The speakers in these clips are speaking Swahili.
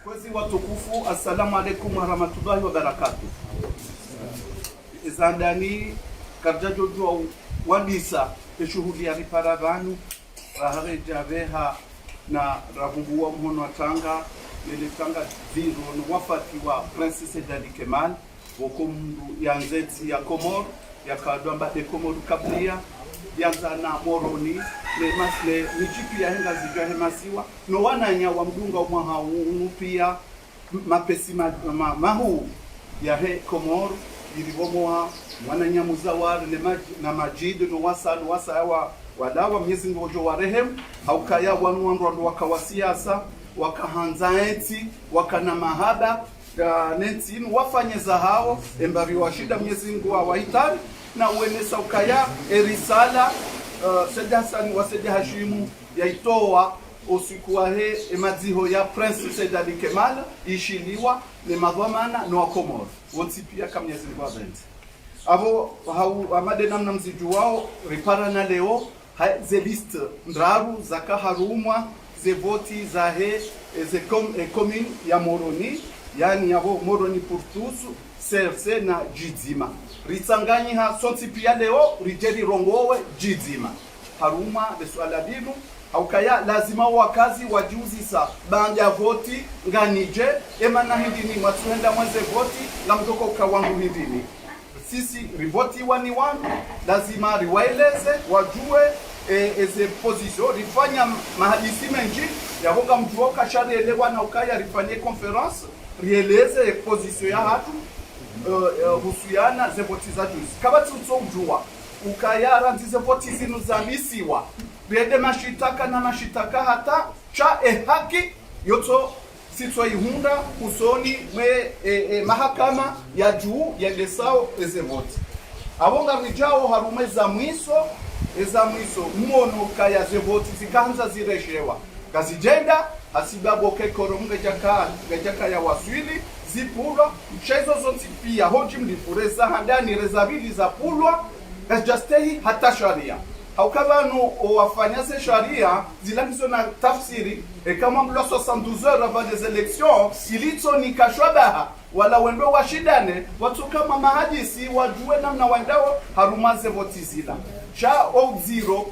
Kwezi watukufu, assalamu alaikum warahmatullahi wabarakatuh. Izandani karjajo jua wadisa shughuli ya ripara vanu rahare javeha na rahungua mhono watanga nilitanga ziro no wafati wa Princess Dali Kemal woko mndu ya nzeti ya Komoro ya kadwamba de Komoro kablia yanza na moroni le masle michipi ya henga zijwa hemasiwa no wananya wa mdunga umwaha pia mapesi mahu ya he Komoro ilivomoa wananya muzawar le na majidu no wasa wadawa Mwenyezi Mungu wa rehemu haukaya wanu wakawa siasa wakahanza eti wakana mahaba neti wafanye za hao embari wa shida Mwenyezi Mungu wa wahitari na uenesa ukaya erisala Said Hassan wa Said Hashimu yaitoa usiku wa he emadziho ya Prince Said Ali Kemal ishiliwa ni madhamana no Komoro wonsi pia kama Mwenyezi Mungu wa benti avo hau amade namna mziju wao ripara na leo ze liste ndraru zaka harumwa ze voti za he ze commune ya Moroni yani yabo Moroni pour tous CRC na Jidzima ritsanganyi ha sonti pia leo rijeri rongowe Jidzima haruma de swala dinu haukaya lazima wakazi wajiuzisa banja voti nganije emana hindini matuenda mwanze voti la mtoko ukawangu hindini sisi rivoti wani wangu lazima riwaeleze wajue eze position rifanya mahadisi menji ya hoga mjuoka shari elewa na ukaya rifanye conference rieleze position ya hatu husuiana ze voti za juzi kabati ujua ukaya ranzize voti zinu za misiwa riede mashitaka na mashitaka hata cha haki yoto sitwa ihunda kusoni mwe mahakama ya juu yendesao eze voti abonga rijao harume za mwiso mmono kaya ze voti zikanza zireshewa kazijenda hasibaboke koromunga jaka ya waswili zipulwa mchezo zonti pia hoji mlifureza handani rezabili za pulwa kajastehi hata sharia haukabano wafanyase sharia zilangizo na tafsiri kama mlo 72 heures avant des élections ilito ni kashwabaha wala wendo washidane watu kama mahadisi wajue namna waendao harumaze voti zila cha o zero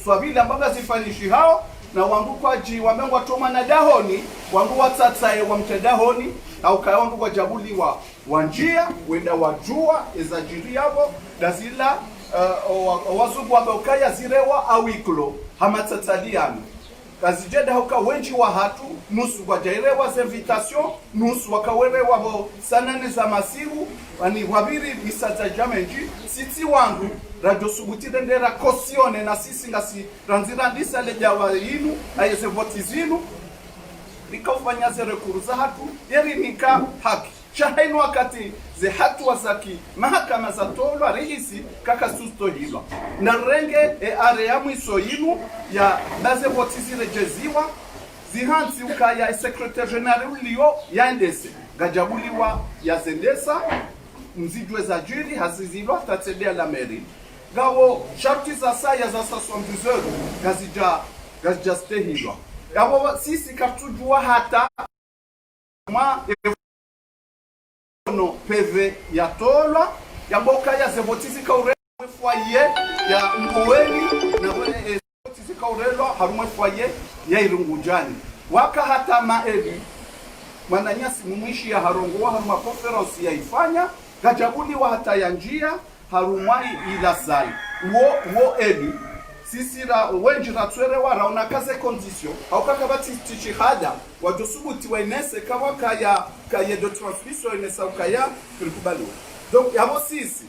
swabili ambaga zifanishi hao na wangu kwa ji wamengo watoma na dahoni wangu watatae wa mtedahoni au kayangu kwa jabuli wa wanjia wenda wajua ezajiri yavo dazila wazugu wameukaya zirewa awiklo hamatataliano kazijeda huka wenji wa hatu nusu wajairewa za invitation nusu wakawerewa ho sanane za masihu wani wabiri misaza jamenji siti wangu radio subutire ndera kosione na sisi ngasi ranzirandisa lejawa yinu ayeze voti zinu likafanya ze rekuruza hatu yeri nika haki shahainu wakati ze hatu wasaki mahakama za tolwa rehisi kaka susto hilo na renge area mwiso yinu ya baze voti zirejeziwa zihanzi ukaya secretary general liyo yaendese gajabuliwa ya zendesa mzijwe za jiri hazizilwa tatedea la meri gawo sharti za saya za 72 heures gazija stehilwa yabo sisi katujua hata no PV ya tolwa yamboka ya zevotisi kaure foyer ya mkoweni na wale zevotisi kaurelwa harumwe foyer ya irungujani waka hata maevi mwananyasi mumwishi ya harongo haruma conference ya ifanya gajabuli wa hata ya njia harumai ila sali wo ebi sisi ra wenji ratwere wara unakaze condition au kakabati tichihada wajosubuti wa inese kawa kaya de transmission inesa ukaya kulikubaliwa donc yabo sisi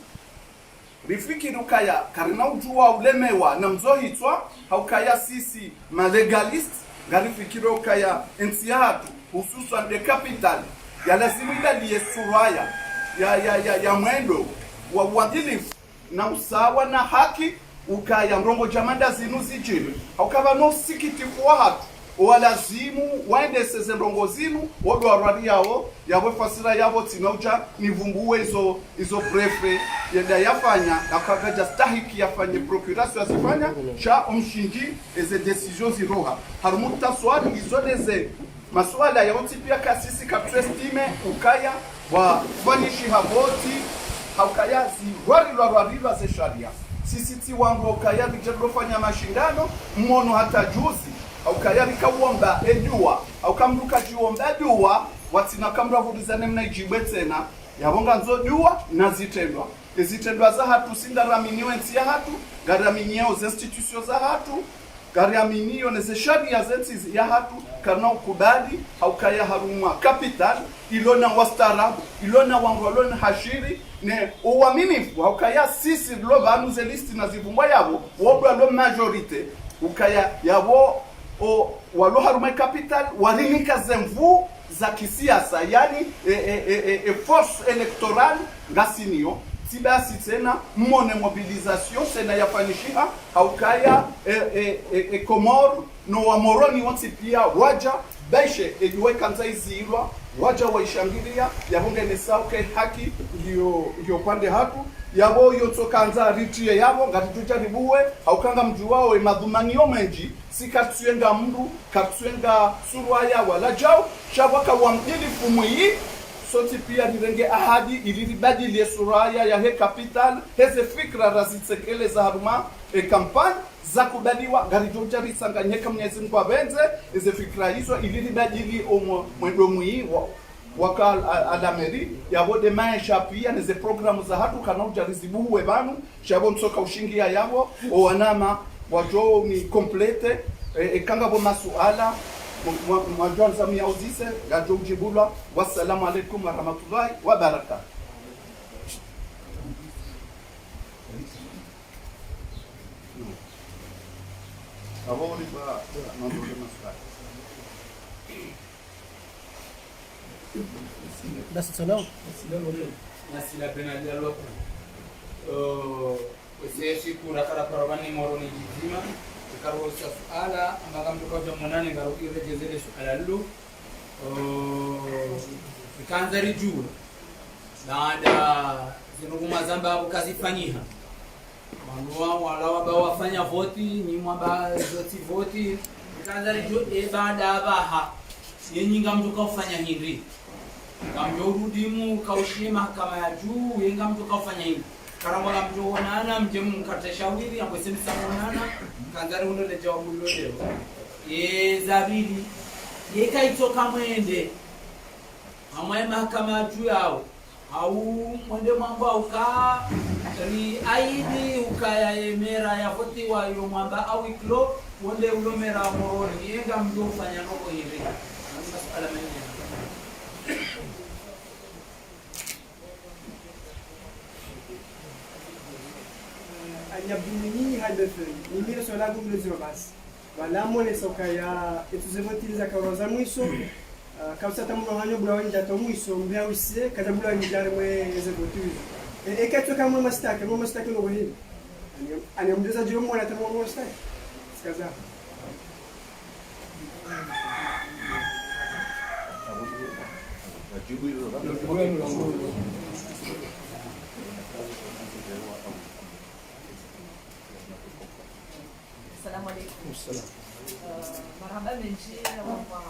rifiki nukaya karina ujua ulemewa na mzohitwa haukaya sisi malegalist garifikiro kaya ensiyatu hususan de capital ya lazima ila liye suraya ya mwendo wa uadilifu na usawa na haki ukaya mrongo jamanda zinu zijini haukaba no sikitifu wa hatu walazimu waende seze mrongo zinu wodo warwari yao yawe fasira yao tinauja nivumbuwe izo prefe yenda yafanya akagaja stahiki yafanye procuration yasifanya cha umshinji eze decision ziroha harumuta swali izodeze masuala ya uti pia kasisi kaptestime ukaya wa vanishi haboti haukaya ziwarilwa ze sharia sisi ti wangu ukaya bijadofanya mashindano mmono hata juzi haukaya bikawomba ejua haukamruka jiomba dua watina kamra hudizane mnaijibe tena yabonga nzo dua na zitendwa ezitendwa za hatu singaraminiwe nsi ya hatu garaminio za institution za hatu garaminio neze sharia zensi ya hatu karna ukubali haukaya harumwa capital ilona wastarabu ilona wangolona hashiri ne uaminifu haukaya sisi lo banuze listi na zibumbwa yabo wobwa lo majorite ukaya yabo o walo harumwa capital walinika zemvu za kisiasa yani force electorale ngasinio sibasi tena mone mobilisation tena yafanishiha haukaya komor no wamoroni wansi pia waja baishe ejuwe kanza izilwa waja waishangilia yabonge nesauke haki ndio pande hatu yabo yotokanza ritie yabo ngatuja ribuwe haukanga mji wao madhumanio menji sikatsuenga mndu katsuenga surwaya wala jao shabaka wamdili fumui soti pia nirenge ahadi ilibadili suraya ya he capital heze fikra razitsekele za haruma kampani za kubaliwa garijoja risanganyeka Mwenyezi Mungu abenze hizo fikra hizo ilibadili mwendo mwi waka alameri yabode maisha pia neze programu za hatu kana ujarizibuwe banu shabo msoka ushingia yabo owanama wajo ni complete kanga bo masuala mwajon zamia uzise gajo mjibula wassalamu alaikum warahmatullahi wabarakatuh. Abori ba mandole maswali basi salam nasila benalia loko wese kura kara paravani moroni jizima karo suala ambaga mtoka monane ngaro irejezele suala lu kanzari juu baada zinuguma zamba ukazifanyia manua wala wafanya voti ni mwamba zoti voti kanzari juu baada baha yenyinga mtoka ufanya hindi kamjo urudimu kaushima kama ya juu yenga mtoka ufanya hindi karamola mjoonana mjemu mkatashawiri akwesemi samonana kanzari unole jawabu lodeo zabili yekaitoka mwende amwe mahakama juu yao au mwende mambo uka ri aidi ukaya emera ya voti wa yo mwamba au iklo wonde ulomera moroni yenga mjo ufanya noko hivi masala mengine anyabdini hadefe nimira sola google zobas wala mone sokaya etuzevotiliza karoza mwiso kamsa tamuno hanyo bula wanja to mwiso mbya wise kaza bula njare mwe ezevotiliza ekatso kamwe mastake no wehili ani mdeza jiro mwana tamu mwe mastake skaza Assalamu alaikum. Marhaba menji wa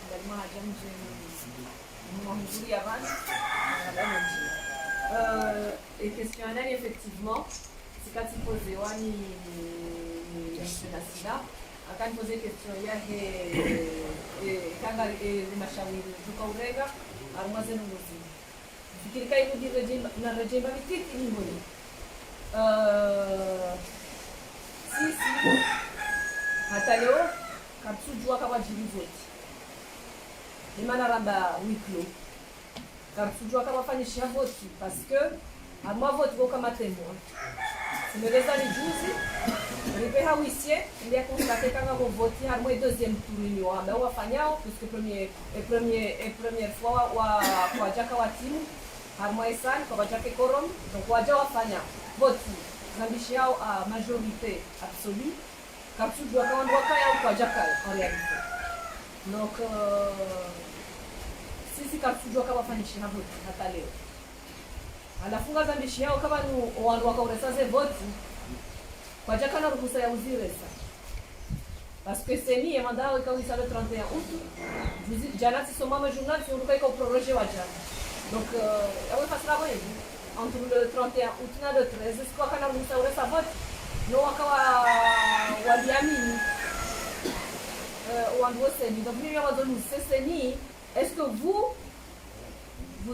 ndalima jamje mhudhuria bana. Marhaba menji. Et questionnaire effectivement c'est quand il posait wani nasila akan poser question ya kanga mashauri tukaurega armazen ngozi fikiri kai kudi rejima vititi ni mboni sisi hata leo kapsujua kama jilivoti ni maana ramba wiklo kapsujua kama fanyisha voti parce que à moi vote go kama témoin nimeleza ni juzi ripe hawisie ndio constate kama go voti harmo deuxième tour ni wamba wafanyao puisque première fois wa kwa jaka wa timu harmo isan kwa jaka korom donc waja wafanya voti zambishi yao a majorité absolue kapsujua kama ndwaka yao kwa jaka en réalité donc sisi kapsujua kama fanyisha voti hata leo alafunga zambishi yao kama ni wandu wakauresa ze voti kwa jaka na ruhusa ya uziresa Parce que c'est ni mandat quand il le 31 août. Jana si soma journal si on peut qu'on proroger waja. Donc on va faire entre le 31 août et le 13 est-ce qu'on a nous ça sa vote no akawa waliamini wandoseni. Donc mimi wadonu seseni, est-ce que vous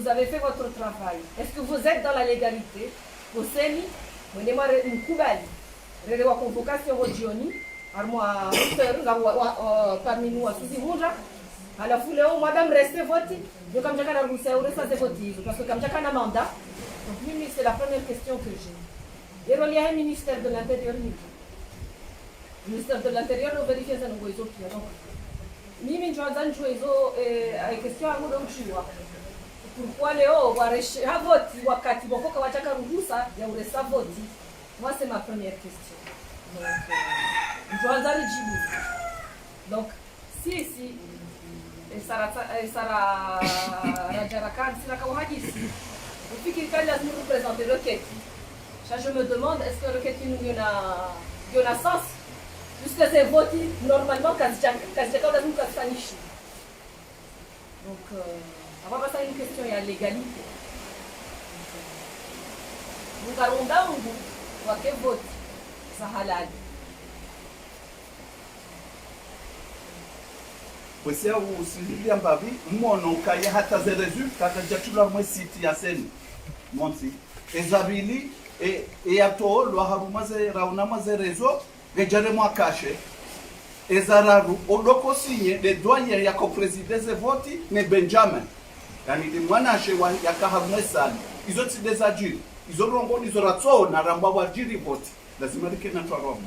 avez fait votre travail? Est-ce que vous êtes dans la légalité? Vous seni vous démarrez une kubali rele wa convocation rodioni armoa parmi nous à Suzimunda. Alors, madame, restez votée. Je comme j'avais annoncé, on reste voter parce que comme j'avais un mandat. Donc, Mimi, c'est la première question que j'ai. Et relié au ministère de l'Intérieur. Le ministère de l'Intérieur, nous vérifions ça nous voyons qui. Donc, Mimi, je vais jouer à une question à vous donc je vois. Pourquoi Léo va rester à voter wakati boko kwa chaka ruhusa ya uresa voti? Moi, c'est ma première question. Donc, je vais aller jibu. Donc, si Sara Rajarakan, c'est la Kawahadisi. Depuis qu'il a nous représenter le Keti. Je me demande, est-ce que le Keti nous a sens? Puisque c'est voté normalement quand nous Kastanichi. Donc, on va passer à une question, il y a l'égalité. Nous allons dans le bout, on vote, ça halal. Kwese usililia mbavi mmono kaya hata ze resultat kajatula mwe siti ya seni monti ezabili yato lo harumaze rauna maze rezo gejare mwa kashe ezararu odoko sinye de doyen ya ko president ze voti ne Benjamin yani de mwanashe wa yakahamwe sana izo tidezajiri izo rongo izo ratso na ramba wa jiri voti lazima rikena twaromo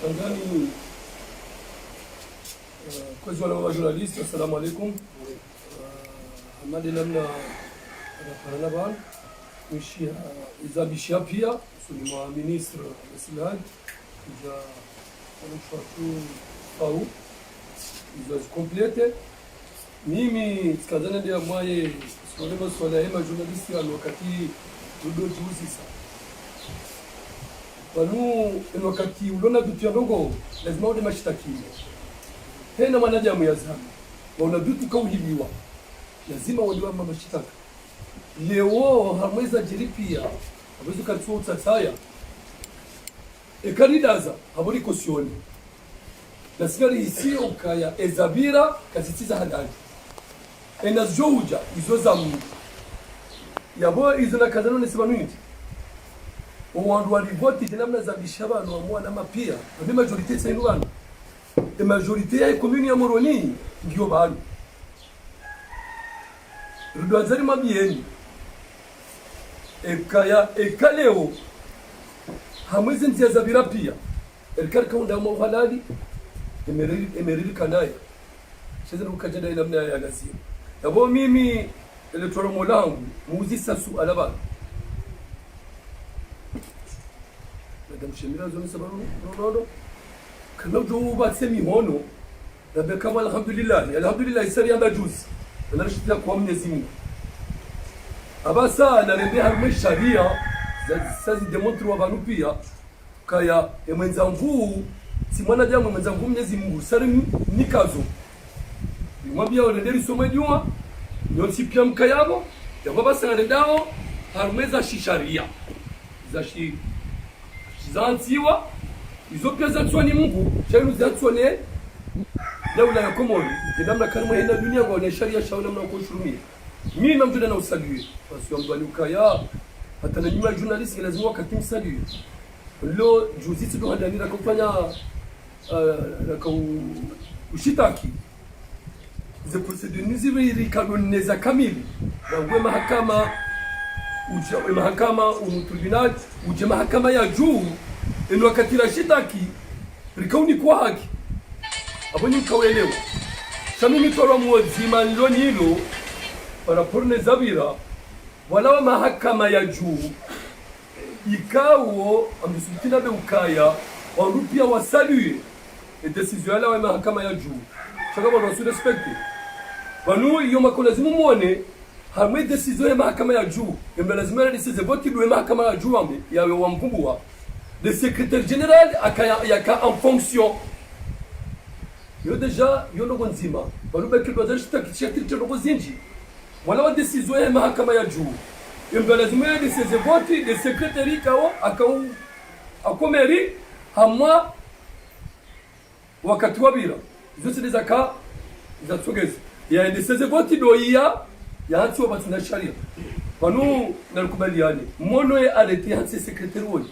ndani kwa wale wa journalist, assalamu alaikum. Amadi namna Paranaban, mshia izabishia pia sulima ministre Silad, ja anashatu au izo complete. Mimi skazana ndio mwaye sio swala hema journalist ya wakati ndio juzi sana. Wanu wakati ulona vitu ndogo lazima ude mashtaki. Hena mwanadamu ya zama wana vitu kauhiliwa lazima waliwa mashitaka leo hamweza jiripia hawezo kalifua utataya ekaridaza haburi kosioni na sigari isi ukaya ezabira kasitiza hadali enazouja izo za mungu yabo izo na kazano nisibanuiti uwandu walivoti dinamna za bishabano wa mwana mapia na majorite sainubano et majorité ya commune ya Moroni ndio bali rudwazari mabieni ekaleo hamwezi nzia za birapia elkar kaunda mo halali emerili kanaya shezero kajada ila mna ya gazia yabo mimi electoral molangu muuzi sasu alaba madam shemira zoni sababu nono kana duba semi hono na kama alhamdulillah isari anda juzi anarishia kwa Mwenyezi Mungu abasa na rembe harme sharia zazi demontre wa banu pia kaya emwenzangu si mwana jamu mwenzangu Mwenyezi Mungu sari nikazo mwambia wale somo jua ndio sipia mkayabo ya baba sana ndao harme za sharia za zanziwa izo pia zatswa ni Mungu chenu zatswa ne daula ya Komori ndamna kalma ina dunia kwa na sharia shauna mna kushurumia mimi namjuda na usalui basi yambaluka ya hata na nyuma journalist lazima wakati msalui lo juzi tu handanira kufanya na ushitaki ze procedure nizibiri kanuni kamili na mahakama tribunal uje mahakama ya juu ino wakati la shitaki rikauni kwa haki abonye mkawelewa shamimi toro mwozima niloni hilo paraporne zabira wala mahakama ya juu ikawo amisutina be ukaya warupia wasalue decision ala wa mahakama ya juu chaka bwana su respecte banu iyo makolazimu muone hamwe decision ya mahakama ya juu yamba lazima ni sisi voti do mahakama ya juu ambe ya wa mkumbwa le secrétaire général aka en fonction yo deja yo logo nzima balubaki bazaje stakishati logo zinji wala wa decision ya mahakama ya juu imba lazima ya decision voti de secrétaire kao akau akomeri hamwa wakati wabira zote dezaka za tsogezi ya decision voti do ya hatu wa batuna sharia panu nalikubaliani mono ya arrêté hanse secrétaire woni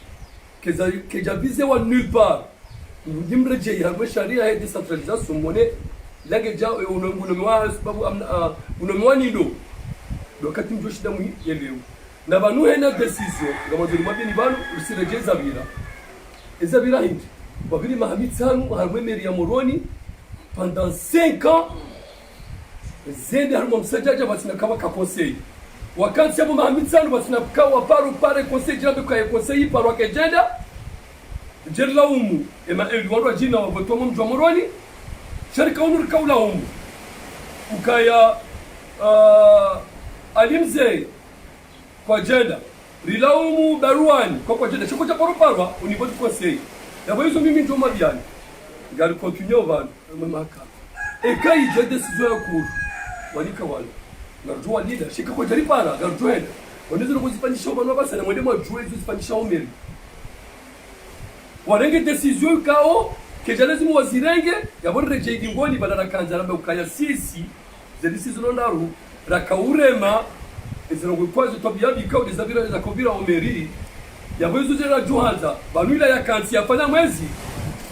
keja vize wa nulle part ndimreje ya sharia ya decentralisation mone lageja unomwa sababu unomwa nido wakati mjo shida mu yeleo na banu hena decision ngamo zuri mabini banu usireje ezabira hindi babiri mahamid sanu harwe meri ya moroni pendant 5 ans zende harmo msajaja batina kama ka conseil wakati hapo mahamid sanu batina kawa pare conseil jirabe kwa conseil paro kejenda jerla umu ema elwaro jina wa botomo mjo moroni sharika unur kaula umu ukaya alimze kwa jenda rilaumu baruani kwa jenda choko cha paro unibodi conseil yabo hizo mimi ndio mabiani ngali continue van mamaka ekai je decision ya kuru walika wale ngarjua leader shika kwa jari para ngarjua henda wanaweza kuzifanyisha bana basa na mwendemo ajue zifanyisha umeri warenge decision kao kejalazimu wazirenge yabo reje ingoni badala kanza na ukaya sisi ze decision ndaru rakaurema ezero kwazo tobia bikao dezabira za kobira omeri yabo hizo zera juhanza banwila ya kansi yafanya mwezi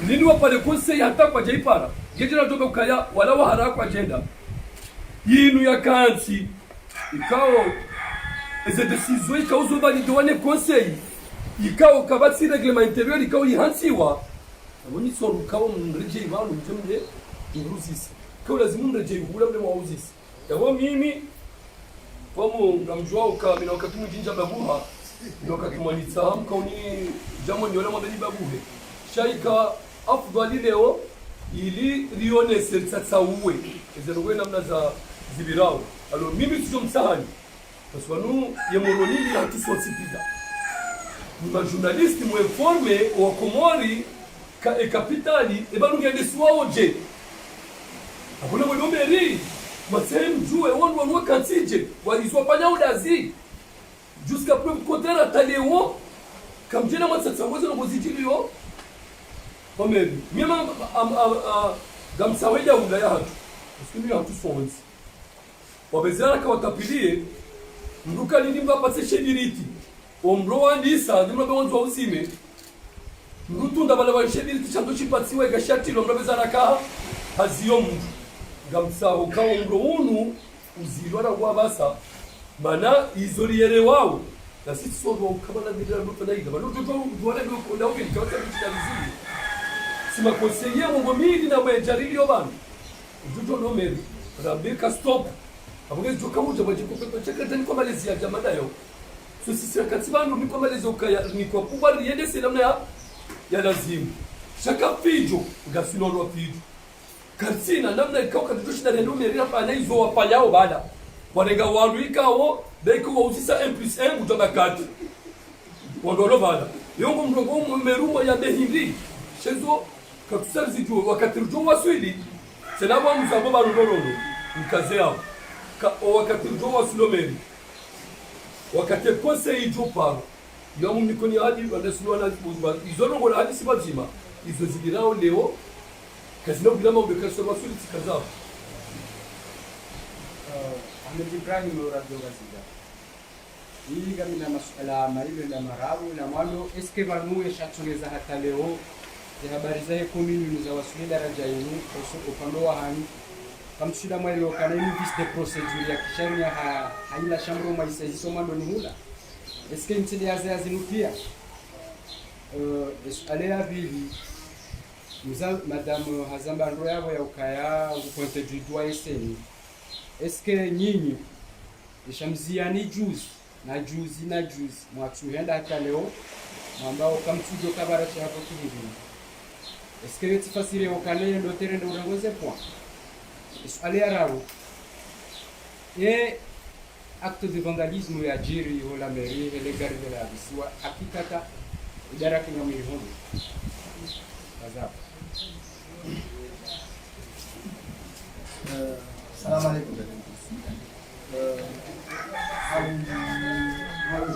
nini wapale conseil hata kwa jaipara gejera tobe ukaya wala wahara kwa agenda yinu ya kansi ikao eze decision ikao zo valide wane conseil ikao kabati règlement intérieur ikao yihansiwa aboni so rukao mreje ibanu mjemde nguruzisi kwa lazima mreje ibula mle wauzisi yabo mimi pomo ngamjua ukamina wakati mjinja babuha ndio katumalitsa mkauni jambo nyola mabeli babuhe shaika afdali leo ili lione sertsa uwe ezerwe namna za zibirao alo mimi sio msahani kwa sababu ya moronili hatu sosipida ma journaliste mu informe wa komori ka kapitali e banu ngende swao je abona mo meri masem jue wonu kantije walizwa panya udazi jusqu'à preuve contraire taleo kamjena matsatsa wozo no bozijilio omeri mima gamsaweda ulaya hatu usikimi hatu sonzi wabezera ka watapilie nduka lini mbapatse shebiriti omro wandisa ndimro bonzo usime ndutunda bala ba shebiriti chanto chipatsiwe gashati lo mbezera ka haziyo mtu gamsaho ka omro unu uzilwara wabasa mana izoliere wao na sisi sodo kama bila ndoto naida bado tuone ndio kwa ndio kwa vizuri sima conseiller mungo mili na wejarili obana ndio ndo meri rabika stop abugezi tukamuja baje kupepa tani kwa Malaysia jamada yo so sisi wakati bano ni kwa Malaysia ukaya ni kwa kuba riende namna ya lazimu shaka fijo gasinoro fijo katsina namna ikao kadushinda ndio meri hapa na hizo wapanyao baada wanenga wandu ikao beko wauzisa 1+1 kutoka kati wandolo bada yongo mrongo merumo ya behindi shezo katusarzi juu wakati rujo waswili senabo mzabo barondolo mkaze yao wakati rujo wasulomeri wakati conseil jo paro yo mnikoni hadi wanasuluwa na izono ngola hadi sibazima izo zibirao leo kazino bila maubekasho waswili tikazao Ahmed Ibrahim Radio Gaziga. Hili kama na masuala maile na marabu na mwalo eske vanu yashatoneza hata leo ya habari zake komini za wasuli daraja yenu kwa upande wa hani kama shida mwele wakana ni viste procedure ya kisheria haila shamro maisa isoma ndo ni hula eske ntili azinupia ale ya vili madame Hazamba ndo yabo ya ukaya ukonte du doigt eseni eske nyinyi ishamziani juzi mwatuhenda hata leo ambao kamtujo kabara cha hapo kihivi eske yeti fasire okale ndo terende urangoze point ale araro acte de vandalisme ya jiri au la mairie et les gardes de la Biswa akikata idara kinga mwili hono azap. Salamu alaikum.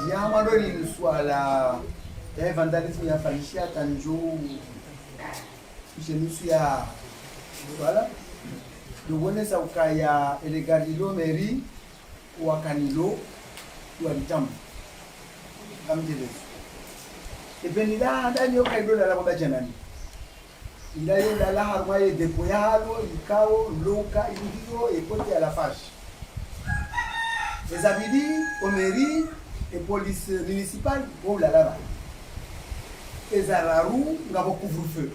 Jambo ndo ni swala ya vandalism ya fanyishia tanjo nusu ya swala dogone sa ukaya elegarilo meri wakanilo walitambo kamjele ebenida ndani yokailo la baba janani ndayo la harma ye depo ya halo ikao loka indio epote ya la fashi les abidi au mairie et police municipale pour la lava les araru ngabo couvre-feu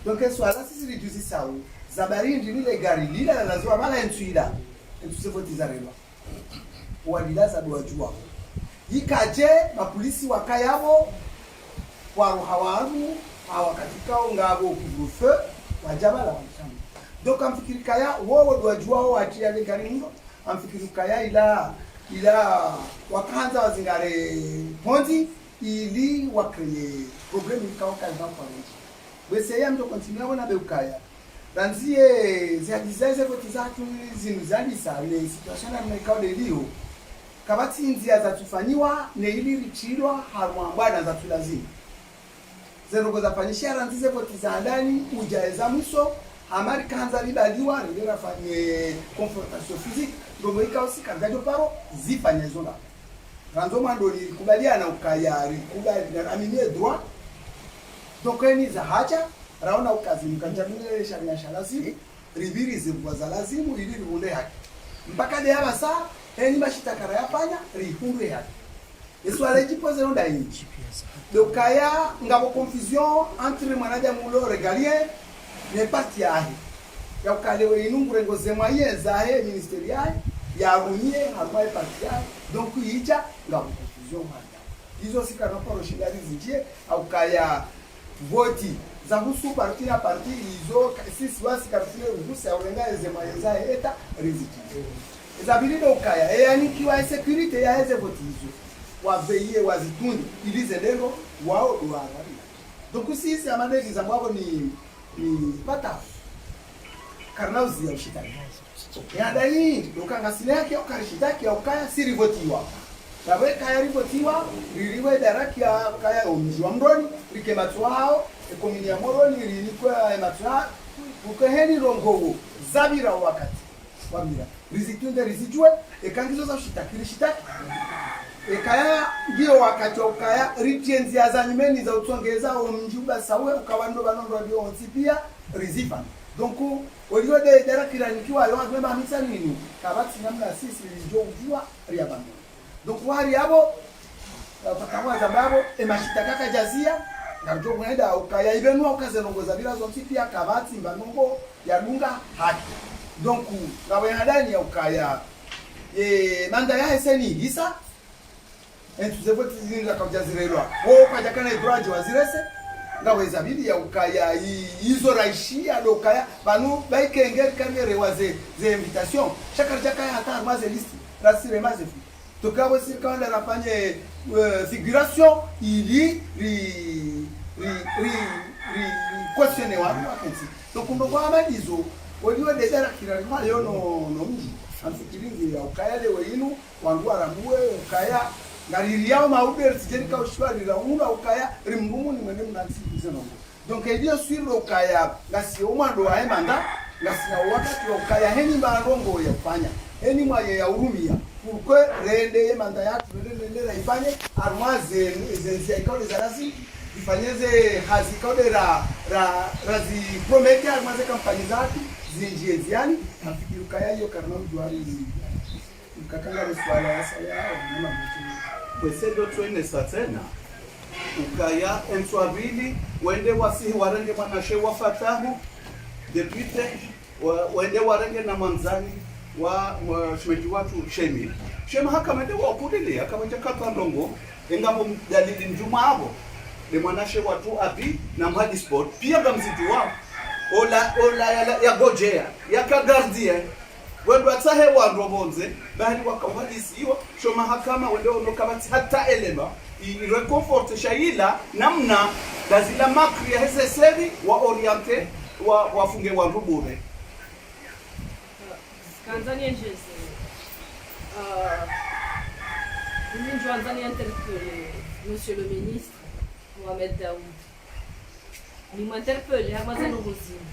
donc soit là si réduit ça zabari ndini les gari lila la zoa mala entuila entuse votizarelwa walila za doajua ikaje mapolisi wakayabo kwa hawaru hawakatikao ngabo couvre-feu wajabala wamshamba donc amfikirikaya wowo doajua watia les gari ndo amfikirikaya ila wakaanza wazingare ponzi ili wakreye problemu ikao kalva kwa wengi wese ya mto continue wana beukaya ranzie ziadizaze voti zatu zinu zalisa ile situation na ikao delio kabati nzia za tufanyiwa ne ili richilwa harwambana za tulazima zero za fanyisha ranzize voti za ndani ujaeza mwiso amari kanza libaliwa ngira fanye confrontation physique ndomo ikao sikangajo paro zifanye zona ranzo mandoli kubaliana ukayari kubali aminie droit donc ni za hacha raona ukazi mkanjamile sharia shalazi ribiri zibwa za lazimu ili ribunde haki mpaka de hapa saa eni mashitaka yafanya rihunde haki eswala jipoze ronda inchi donc kaya ngabo confusion entre manager mulo regalien ne parti yahe ya ukalewe inungu rengo zemaye zahe ministerial ya runye hama parti yahe donc ija ngabo confusion handa hizo sika no paro shindari zinjie au kaya voti za husu parti ya parti hizo sisi wasi karfile ruhusa ya ulenga zemaye zahe eta riziki ezabili do kaya yani kiwa security ya eze voti hizo wabeye wazitundi ilize lengo wao duarari donc sisi amande zambabo ni pata karnauzi ya ushitaki ya dai dokanga sile yake ukarishitaki au kaya siri votiwa tawe kaya rivotiwa ririwe daraki ya kaya umjwa mdoni rikematwa hao ekomini ya moroni rilikwa ematwa ukaheni rongowo zabira wakati wamira rizitunde rizijwe ekangizo za ushitaki rishitaki ekaya ndio wakati ukaya ritienzi azanyimeni za utongeza umjuba sawe ukawando banondo ndio onsipia rizifa donc olio de darakira nikiwa yo agwema misa nini kabati namna sisi ndio ujua riabando donc wali abo pakawa zababo emashitaka jazia ndio kuenda ukaya ibenwa ukazenongoza bila zonsipia kabati mbanongo ya dunga haki donc ngawe hadani ya ukaya manda ya heseni hisa entuze voti zinga kaujazirelwa o kajakana ibraje wazirese ngaweza bili ya ukaya hizo raishia dokaya banu baikenge kamere waze ze invitation chaque jakaya hata maze liste rasire maze fi tokabo sirkanda rafanye figuration ili questionner wa wakensi tokundo kwa amadizo oliwe dedara kiralima yo no mji amfikiringi ya ukaya lewe inu wangu aramue ukaya ngariri yao mauber tijeni ka ushwari la una ukaya rimgumu ni mwene mnatsi zongo donc edio swiro ukaya ngasi umando ae manda ngasi na wakati ukaya heni marongo ya kufanya heni mwaye ya urumia ukwe rende ye manda yatu rende la ifanye armaze zenzi ikole za razi ifanyeze hazi kode razi promete armaze kampani zatu zinjie ziani nafikiri ukaya hiyo karna mjuari mkakanga swala ya saya na mtu kwesedo tuenesa tena ukaya entwabili wende wasihi warenge manashe wafatahu depute wende warenge na manzani wa shmeji watu shema haka mende wa upudili haka mende kata ndongo engamo dalili njuma abo de manashe watu abi na mhadi sport pia gamziti wao ola ya gojea ya kagardia wendo atahe wa robonze bali wakawalisiwa shoma hakama wende ono kabati hata elema ireconforte shaila namna lazila makri ya heseseri wa oriente wafunge wandu bure. Tanzania njese. Mimi Tanzania interpellé Monsieur le ministre Mohamed Daoud. Nous m'interpelle à Mazen Rosine.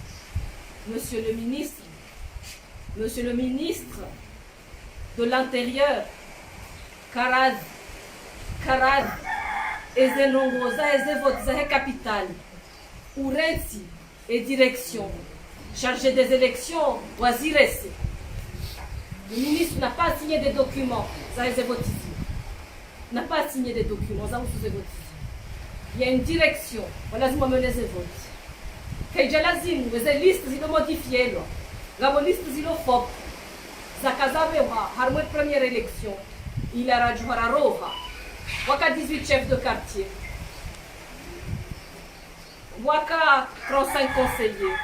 Monsieur le ministre de l'Intérieur, Karad, Ezenongoza, Ezevotza, capitale, Ourensi et direction, chargé des élections, Wazirese. Le ministre n'a pas signé des documents, ça est voté. N'a pas signé des documents, ça vous voté. Il y a une direction, voilà ce que je mener ces votes. Quand j'ai la zine, les listes, ils ont modifié. La liste, ils ont fait. Zakazavewa, harmonie première élection, il a rajouté à Roha. Waka 18 chefs de quartier. Waka 35 conseillers.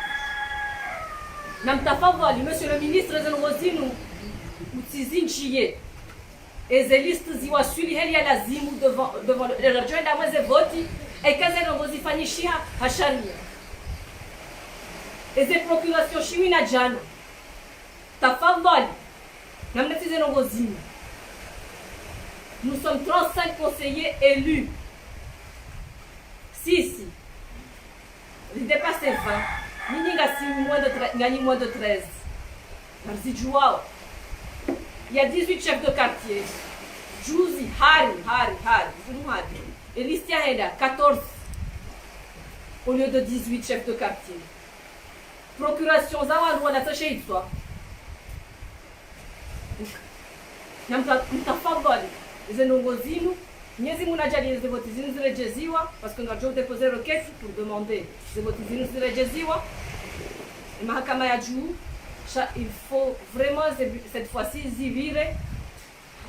Namtafavali, monsieur le ministre de l'Ozinu, ou Tizinchiye. Et les listes, ils ont suivi la zimu devant le jury d'Amaz et Voti, et quand ils ont voté Fanishia à Charia. Et les procurations Chiwina Djano. Tafavali. Nous sommes 35 conseillers élus. Si. Il dépasse 20. Nous moins de 13. Il y a 18 chefs de quartier. Juzi, Hari. Et l'Istia est là, 14 au lieu de 18 chefs de quartier. Procuration Zawa, on a taché de soi. Mtafadhali zenongozinu Mwenyezi Mungu ajalie zivoti zinu zirejeziwa parce que nous avons déposé requête pour demander zivoti zinu zirejeziwa. Mahakama ya juu il faut vraiment cette fois-ci zivire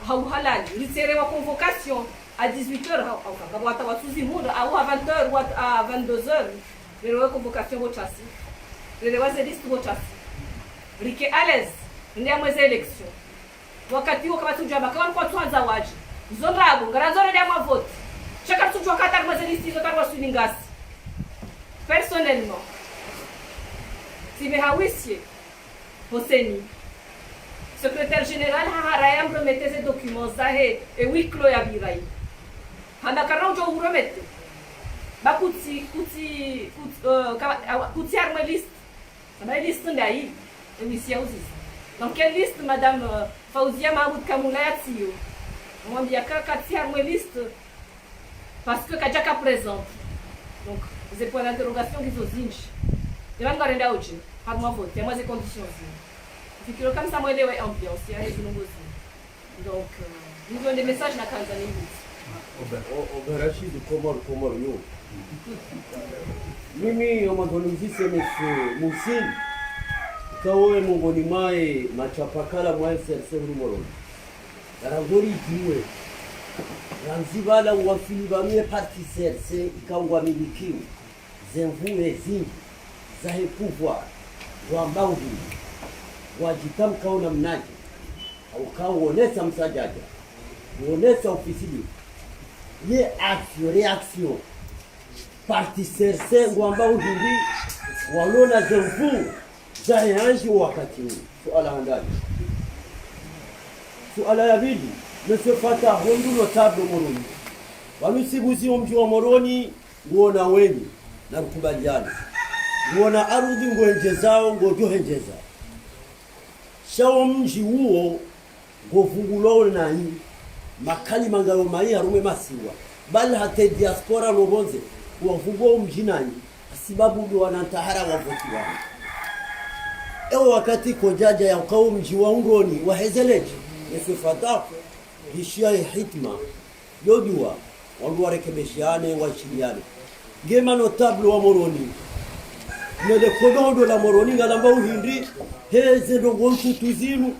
hauhalali ritirewa convocation à 18h au wata watuzi muda au à 20h ou à 22h ritirewa convocation wochasi ritirewa liste wochasi rike à l'aise ndia mwezi élection wakati huo kama tujaba kama kwa tuanza waje zonrago ngarazore ya mavoti chaka tujwa kata mwezi liste zo tarwa swingasi personnellement si mehawisie Hosseini secrétaire général harayam remettait ces documents zahe et huis clos ya birai handa karna ujo uromete bakuti arme liste sama liste ndai et misia aussi dans quelle liste madame Faouzia Mahmoud Kamoula yatio on dit kati arme liste parce que kajaka présente donc les points d'interrogation qui sont zinch et là ngarenda uche harmo vote moi les conditions fikiro comme ça moi les ambiance ya hizo ngozi donc nous avons des messages na Tanzania Rashid Komor yo mimi yomadonizise monsieur Musil kawe mongoni mae machapakala mwa SRC rumoro darangori diwe ranzibala wafili bamie parti SRC ikangwa milikiwe zenvure zingi zahe pouvoir wambaudu wajitamka una mnaji au kaonesa msajaja uonesa ofisili ye reaction parti SRC ngwambaudu walona zenvure zahe anji wakati huu suala handani suala ya bili Monsieur Fatah hondu notable Moroni wanusibuzi mji wa Moroni nguona wenyi na rukubaliana nguona arudhi ngoenjezao ngojohenjeza shao mji huo ngofungulo nani makali mangalo mai harume masiwa bali hata diaspora lobonze wafunguo mji nani sababu ndio wanantahara wavoti wao ewa wakati kojaja ya ukao mji wa Ngoni wa Hezeleji Monsieur Fatah hishia hitma yodua wangu warekebeshiane wachiliane ngema notable wa Moroni nele kodondo la Moroni ngalamba uhindi heze ndongo tuzinu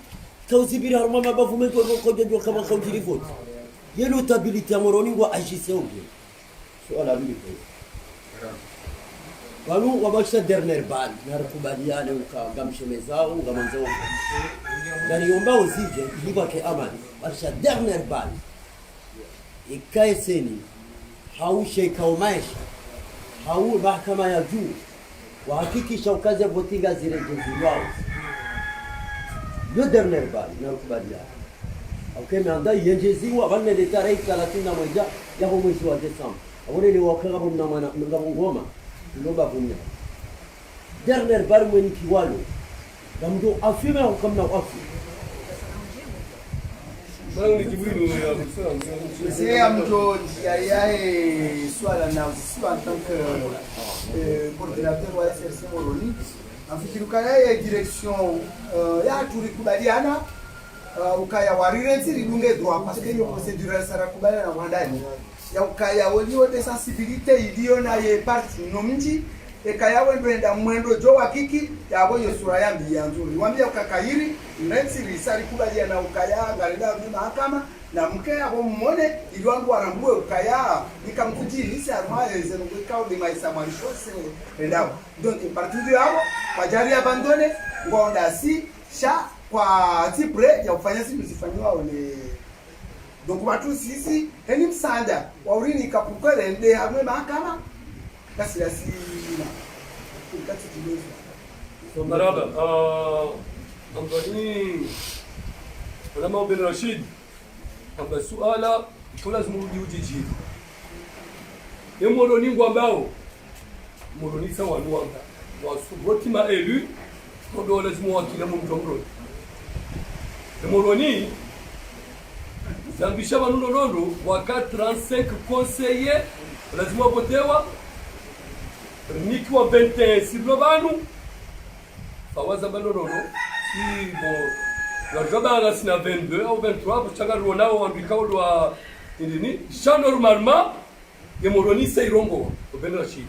kauzibira haruma mabavumento kojojo kama kaujiri vote ye notability ya Moroni ngwa agise ubye swala mimi wanu wabasha dernier bal na rukubaliane ukagamshemezao ngamanzao ngaliomba uzije libake amani basha dernier bal ikae seni haushe ikaumaisha hau mahakama ya juu wahakikisha ukazi ya votinga zirejezi wao le dernier bali na kubadiana meanda yenjeziwa vanne de tarehe 31 ya mwezi wa Desemba abone ni wakanga bomna mana ngoma ndoba bomna dernier bali mweni kiwalo damdo afime ukamna afu C'est un peu soit la soit en tant que coordinateur wa SRC Moroni afikirukana ya direction ya tulikubaliana ukaya warirenzi ridunge droit parce que yo procédure sara kubaliana na wandani ya ukaya wonyo de sensibilité iliyo na ye parti nomiji ekaya wendenda mwendo jo wakiki yabo yo sura ya mbi yanzuri wambia ukakairi renzi risari kubaliana ukaya galida mahakama na mke yabo mmone ilwangu arambue ukaya nikamkuji lisi armaye zeno kwikao de maisa mwanshose endao donc parti yabo wajari abandone ngonda si sha kwa tipre ya ufanya siku zifanywa one donc watu sisi eni msanda waurini kapukele nde hamwe mahakama kasi ya sina kati kidogo so maraba ambani ulama bin Rashid amba suala lazima ujiji Moroni ngwambao Moroni sawa nuanga wasuboti ma élu ndo lazima wakila mumtomroni Moroni zambisha banuno londo waka 35 conseillers lazima votewa nikiwa 21 siblo banu fawaza banuno si bon la sina 22 au 23 puchanga ruonao andikao lwa indini cha normalement et Moroni seirongo Ben Rashid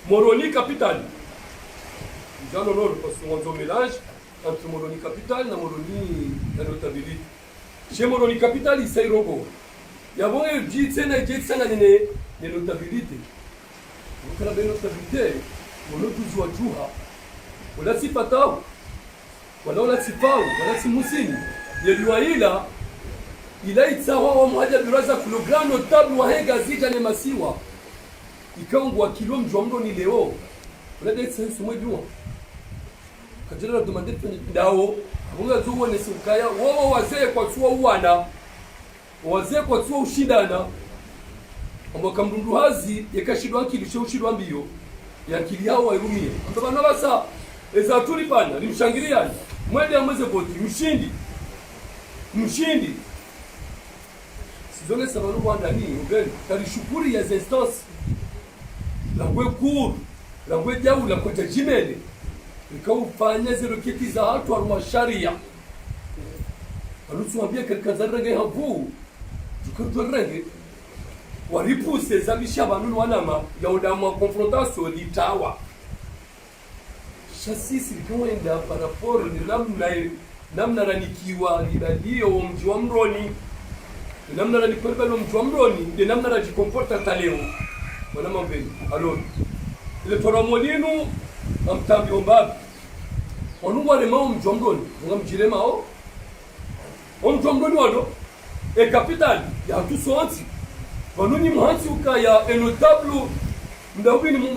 Moroni capitale déjà l'honneur parce qu'on a mélange entre Moroni capitale et Moroni la notabilité chez Moroni capitale il seirongo ya bon dit tena ne notabilité donc la notabilité mono tuzwa juha wala sipatao wala sipao wala simusini yeliwaila ila itsawa wa mmoja biraza kulo grand notable wa henga zija ne masiwa ikangwa kilo mjomdo ni leo wala de sensu mwejuo kajira demande ndao bunga zuwa ne sukaya wao wazee kwa tuwa uwana wazee kwa tuwa ushindana amboka mrunduhazi yakashidwa kilisho ushidwa mbio yakili yao wairumie ndabana basa eza tulipana limshangiliani mwende amweze voti mshindi sizone sababu Rwanda ni ugeni kalishukuri ya instance la cour la jaula kwa jimele ikaufanya zero kiti za watu wa sharia alutuambia kalikazarenge hapo tukatwarenge waripuse zabisha banunu wanama ya udamu confrontation litawa sisi kwenda par rapport ni namna ranikiwa libalio mji wa Mroni namna ranikwenda mji wa Mroni ni namna rajikomporta taleo wana mambeni alors ile toramolinu amtambi ombabi onumwa le mao mji wa Mroni ngamjire mao mji wa Mroni wado e capital ya tusonti wanuni mhansi ukaya notable ndabini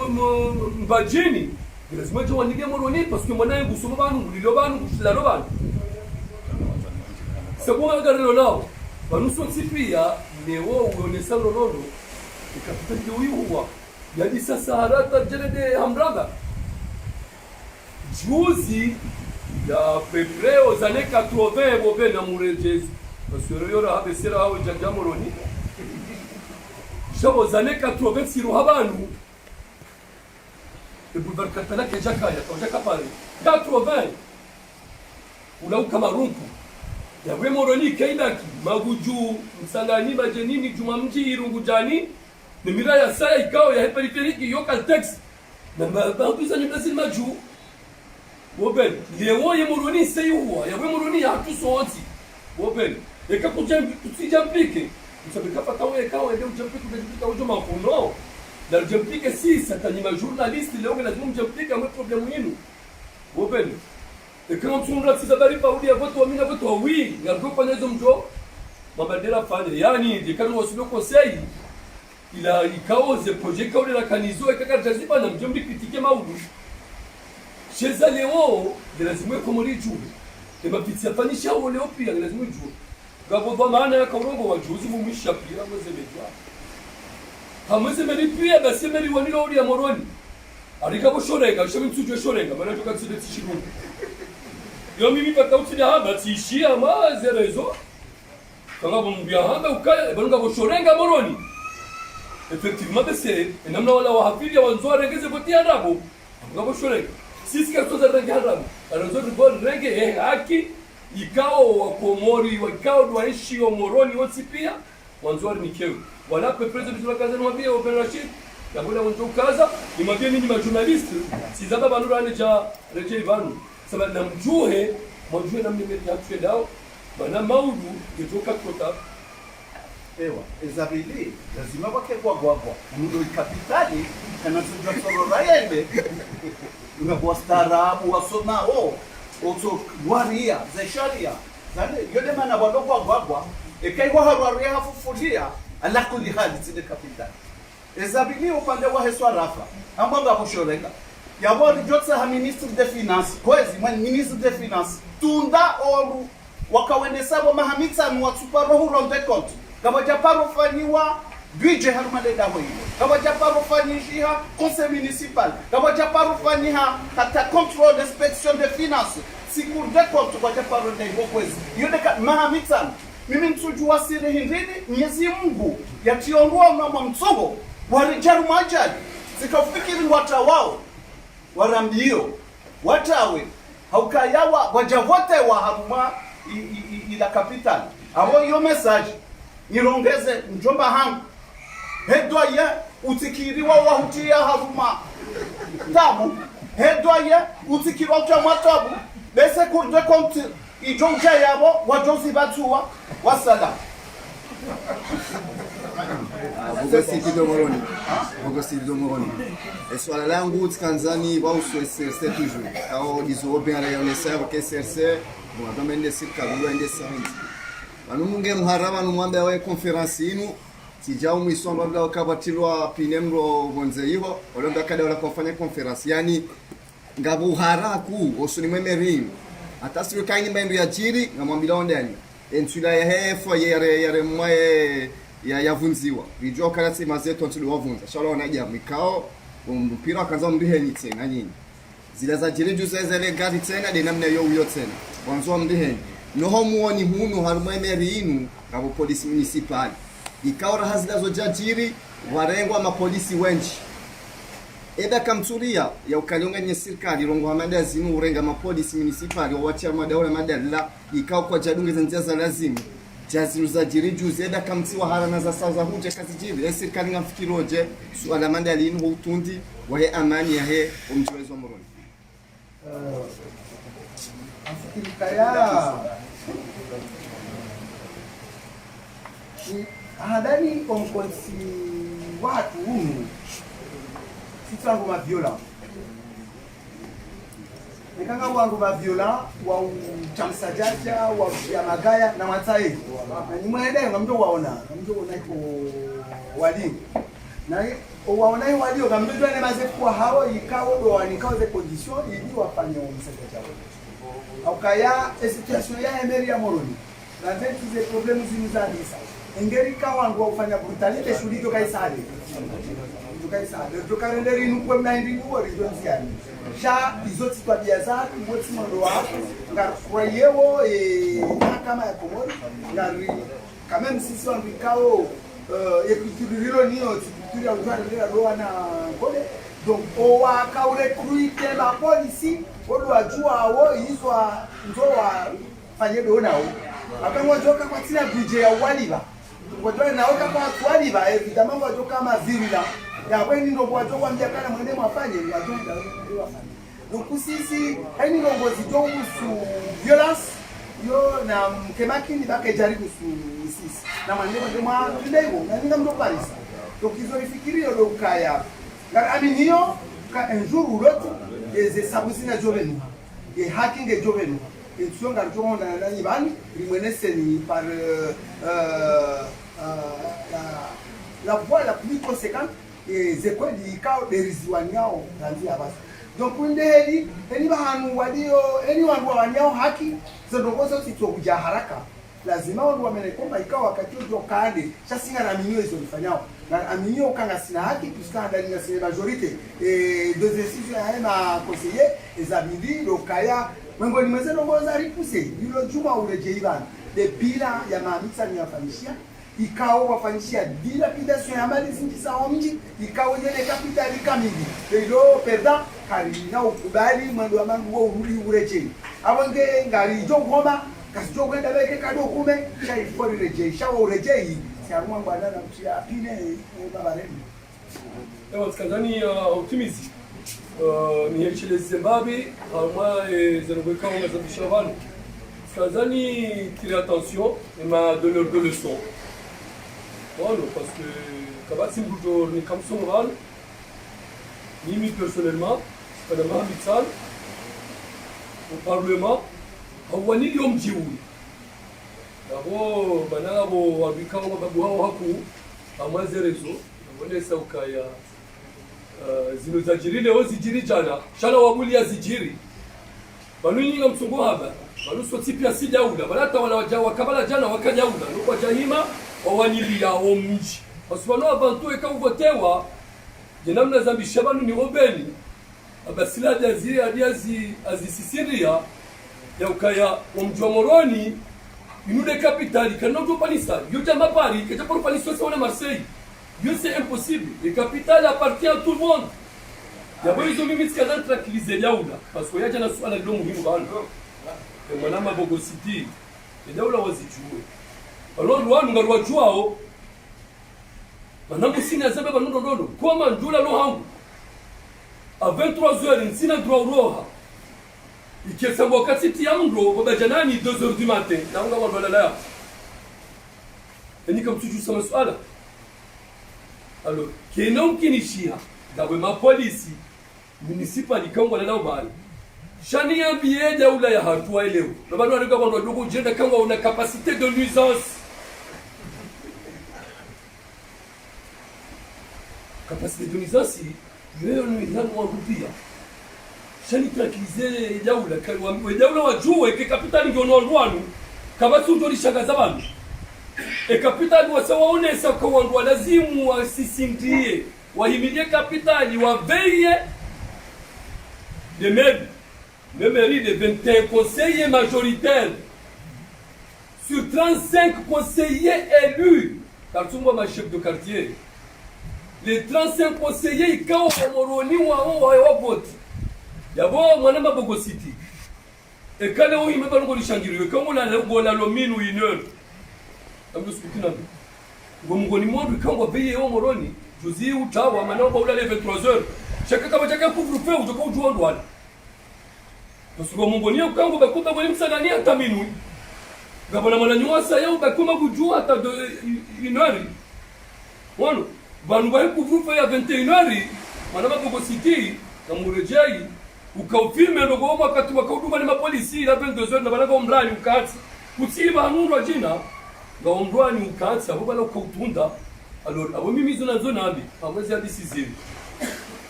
mbajini lazima jo wanige Moroni parce que mwana yangu somo banu ngulilo banu ngushilalo banu sabonga garelo nao banu so sipia leo uonesa lolondo ikapita huwa yadi sasa harata jelede hamraga juzi ya febreo zane 80 bobe na murejezi parce que yora habesera hao janja Moroni shabo zane 80 siru habanu boulevard Katalaka Jakaya Jaka pale 80 ulau kama rumpu ya we Moroni kaidaki maguju msangani bajenini juma mji irungujani ni miraya saya ikao ya periferiki yoka text na mabambiza ni Brazil maju woben leo ye Moroni seyuwa ya we Moroni ya tusonti woben ekakujambi kusijampike msabika patawe kao ndio ujampike kujipika ujoma kuno la jumpique si certainement journaliste leo lazima mjumpique mwe problème yenu wopeni et quand on a ces habari pa udia vote wa mina vote oui ngargo pa nezo mjo mabandera fanya yani dekano wasilo conseil ila ikaoze projet kaule la kanizo ikakataziba na mjombi kritike maudu cheza leo lazima komori juu mapitsi afanisha wale pia lazima juu gabo kwa maana ya kaurongo wa juzi mumisha pia mweze medwa hamweze melipia basi meli wanilo uli ya moroni alika boshorega shami mtujwe shorenga maana toka tside tishirungu yo mimi pata utida haba tishia mazerezo kama bombia haba ukaya balunga boshorenga moroni effectivement bese namna wala wahafiri wanzoa regeze botia ndabo ngabo shorenga sisi katoza rangi haramu anazoa gol rege haki ikao wa komori wakao waishi wa moroni wote pia wanzoa ni keu wala pepezo bizwa kaza mwambie open rashid ya bora wanzo kaza nimwambie ninyi majournalist si zaba banurane cha reje ivanu sababu namjue mwajue namna mmetafute dao bana maudu kutoka kota ewa ezabili lazima wake kwa mundo kapitali kana tujua sorora yende unakuwa staarabu wasoma oto waria za sharia zale yode mana walogwa gwagwa ekaiwa harwaria hafufulia ala kulli hali zile kapitali ezabili upande wa heswa rafa ambanga boshorenga yabori jotsa ha ministre de finance kwezi mwan ministre de finance tunda oru wakawendesa bo mahamitsa mu watsuparo huronde compte kama japaro fanyiwa budget harumale daho hiyo kama japaro fanyishiha conseil municipal kama japaro fanyiha hata control inspection de finance sikur de compte kwa japaro ndego kwezi yode mahamitsa mimi msujua siri hindini Mwenyezi Mungu yationgua mama mtsogo warijaru majali zikafikiri wata wao warambio watawe haukayawa wajavote wa haruma ila capital abo yo message nirongeze mjomba hangu hedwaye utikiriwa wahutia haruma tabu hedwaye utikiriwa kwa matabu bese kurde compte ijonja yabo wajozi batua wasala Bogo Silvio Moroni. E swala langu tkanzani wausu SRC toujours. Kao dizo bien reonesa ke SRC, bon adomende sika bulo ende saint. Banu munge muharaba numwambe awe conference inu. Tijao mwisomba bla kabatilwa pinemro bonze hiho, olonda kada wala kufanya conference. Yani ngabu haraku osuni memerin. Atasiro kaini mbendo ya jiri ngamwambila ondani. Ensula ya hefo yare mwae yavunziwa vijo kana sema zetu ntuli wavunza shala wanaja mikao mpira akaanza mbiheni tena nyinyi zile za jireju zile gari tena de namna yo tena wanzo mbiheni noho muoni hunu harumwe merinu ngabo polisi municipal ikaora hazila zo jajiri warengwa mapolisi wenji eda kamturia ya ukalionga nye serikali rongo hamanda zinu urenga mapolisi municipal wacha madaula madalla ikao kwa jadunge zanzia za lazima jaziru za jiriju zeda kamtiwa harana za saza huje kazi jibi serikali ngamfikiroje suala mandali inu utundi wahe amani yahe umjiwezo moroni afikiri kaya hadani onkonsi watu hunu sitrangu maviola nikanga wangu maviola wa chamsajaja wa ya magaya na matai na nimwende ngamdo waona iko wali na waona wali ngamdo ne maze kwa hao ikao do wanikao ze condition ili wafanye msajaja au kaya situation ya emeri ya moroni na zetu ze problemu zinizalisa engerika wangu ufanya brutalite shulito kaisade tukarenderi nukwe mnaindi uwa rizonziani sha izoti kwa biazaki mwoti mwendo wako ngarfurayewo kama ya komori ngari kama msisi wangu ikao ekuturirilo niyo tikuturi ya ujua nilera doa na kode donc owa kaurekruite la polisi odu wajua awo izwa nzowa fanyedo nao akamwa joka kwa tina budget ya waliba kwa jua naoka kwa waliba evidemment wajoka kama virila ya weni ndo kwa jokwa mjakana mwende mwafanye wajonda wafanye donc sisi haini ngongozi jo usu violence yo na mkemaki ni bake jaribu su sisi na mwende mwa ndego na ninga mdo paris donc izo ifikirio do kaya ngara aminiyo ka un jour ou l'autre les sabusina jovenu et hacking et jovenu institution garjon na ibani limweneseni par la voie la plus conséquente et écoles d'ikao de riziwaniao ranzi abasi donc ndeli eni bahanu walio eni wandu wanyao haki zondongozo sitokuja haraka lazima wandu wamenekomba ikawa wakati ndio kaande shasinga na minyo hizo nifanyao na aminyo kanga sina haki puisque ndani na sina majorité et deux décisions ya na conseiller ezabindi lokaya mwengo nimeze longoza ripuse yilo juma ureje ibana de bila ya maamisa ni wafanyishia ikao wafanyishia dilapidation ya mali zinjisa omji ikao nyele kapitali kamili ilo perda kari na ukubali mwendo wa mangu wo uruli ureje abonge ngari jo ngoma kasi jo kwenda beke kado kume shai fori reje shawo ureje si aruma ngwana na kutia pine babareni ewa skazani optimism ni yechile Zimbabwe alma zenobeka on mazabisha vanu skazani tire attention et m'a donné de leçons. Voilà, parce que Kabati Boudor ni comme son moral, ni moi personnellement, Madame Mitsan, au Parlement, Awani Yom Dioui. D'abord, Banabo, Abika, Wababu, Haku, à moins de réseaux, on est Saukaya. Zinozajiri leo zijiri jana, shala wabuli ya zijiri. Banu nyinga msungu haba, banu soti pia si jaula, balata wala wajawa kabala jana wakajaula, nuko jahima wawanili ya omji. Waswano abantu eka uvotewa, jenamna zambi shabanu ni obeni. Abasila jaziri adiazi azisisiria ya ukaya omji wa Moroni, inude kapitali kanoto panisa, yuja mapari, kejaporu panisa sa wana Marseille. Dieu c'est impossible. Les capitales appartiennent à tout le monde. Il y a besoin de mettre ça tranquilliser Yaoula. Parce qu'il y a déjà un soin de l'homme qui est et madame Bogo City. Et Yaoula va s'y jouer. Alors, nous avons joué. Madame Moussine a zébé nous donne. Comment nous l'avons à 23h, il s'y a droit au roha. Il qui est sans boca city à Mungro, au Bajanani, 2h du matin. Là, on va là. Et ni comme tu joues sur le soir. Alors, kenon kinishia, dawe mapolisi, municipal ikongo na ubali. Shani ya biye Yaoula ya hatua leo. Na bado wanaga bando wadogo jenda kama una capacité de nuisance. Capacité de nuisance, leo ni nani wa rupia. Shani tranquiliser Yaoula kalwa Yaoula wajue ke kapitali ndio ndwanu. Kabatu ndio lishagaza bantu. E kapitali wasawaonesa kwa wandu walazimu wasisindie wahimilie kapitali waveye de mairie de 21 conseillers majoritaires sur 35 conseillers élus Katumba ma chef de quartier les 35 conseillers ikao Moroni wa vote yabo mwana Bogo City e kale o imeba ngo lishangiriwe kango la lominu une Amdo skutina ngomngoni modu kangwa veye yo Moroni jozi utawa manao baula le 23h chaka kama chaka couvre-feu utoka ujua ndwali Nasugo mongoni ukango bakuta bali msanani hata minui gabana mananyuasa yao bakuma kujua hata 1h wano banu ba couvre-feu ya 21h manama Bogo City kamurejai ukaufilme ndogo wakati wakahuduma ni mapolisi la 22h na banaka omrani ukati kutiba hanundwa jina nga omrwani ukansi abo bala ukutunda alors abo mimi zona abi amwezi ya decisive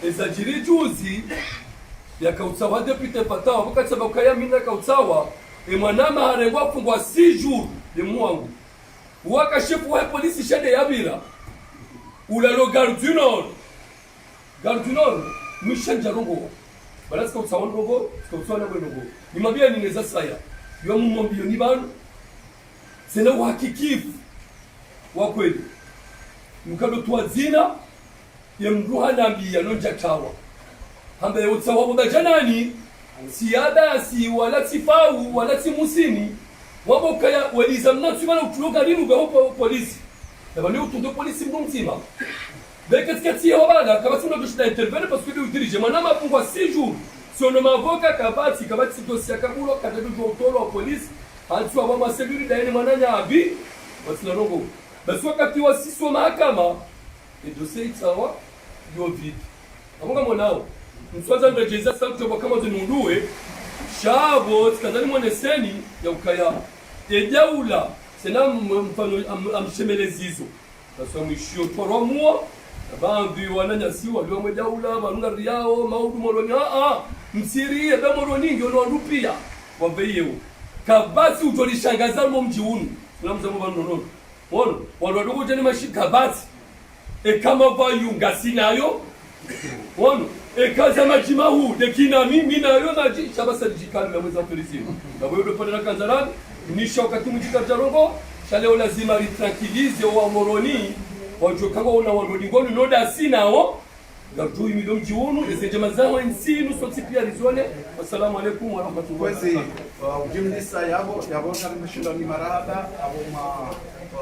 ezajiri juzi ya kautsawa deputy patawa wakati bakaya minda kautsawa e mwanama harengwa fungwa 6 jours de mwangu waka chef wa police shade yabira ulalo garde du nord mishanja rongo bala kautsawa rongo kautsawa na rongo nimabia nineza saya yo mumombiyo ni banu sina uhakikifu wa kweli mkado tuwazina ya mruha nambi ya nonja tawa hamba ya utsawa wabajanani siada si wala tifau wala timusini waboka ya waliza mnatu bana utuloka rinu gahopa polisi ya bani utundo polisi mnumzima beket katia wabada kabati mnadoshida intervene parce que lui dirige manama pungwa 6 jours si on ne m'avoka kabati dossier kabulo kadadu jotolo wa polisi Antua wa maseluri daini mananya abi wasina rongo basi wakati wa sisi wa mahakama dossier itawa yo vite amunga monao mswaza ndrejeza sauti kama zinunduwe shabo tikazani mwaneseni ya ukaya ejaula sena mfano amshemelezizo kaswa mwishio twarwa muo abambi wananyasi waliwa mwejaula barunga riao maudu moroni msiri ebe moroni ndio lwarupia wambeyewo kabasi utolishangaza mo mji unu unamzamo banono wono walwadogo jeni mashika kabasi kama vayunga sinayo wono kaza majima huu dekina mimi nayo naji shabasa dijikali na mweza polisi na wewe pale na kanzarani nisha wakati mjika jarongo shaleo lazima litranquilize wa moroni wajokanga una wandodingoni noda sinao gatu imilo mjiunu ezenje mazao ensinu soti pia rizone. Assalamu alaykum wa rahmatullahi wa barakatuh. Ujimlisa yabo tarimshinda ni marada abo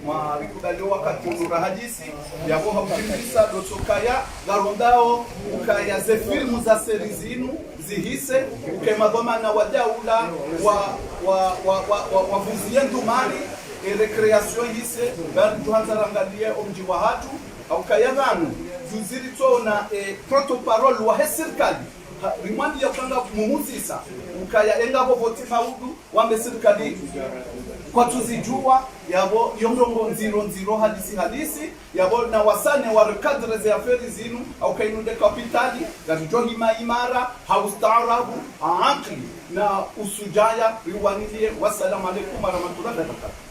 ma rikubaliwa katundura hadisi yabo haujimlisa dotokaya garondao ukaya ze filmu za serizinu zihise ukemadoma na wajaula wa vuziendu mali recreation hise bari tuhanzarangalie omji wa hatu aukayavanu zuziri tona protoparole wa serikali rimandi ya kanga mumuzisa ukaya engabo voti maudu wambe serikali kwa tuzijua yabo yomrongo nziro hadisi yabo na wasane wa recadre za aferi zinu au kainude kapitali gatujo imara haustaarabu akli na usujaya riwanilie. Wassalamu alaikum warahmatullahi wabarakatuh.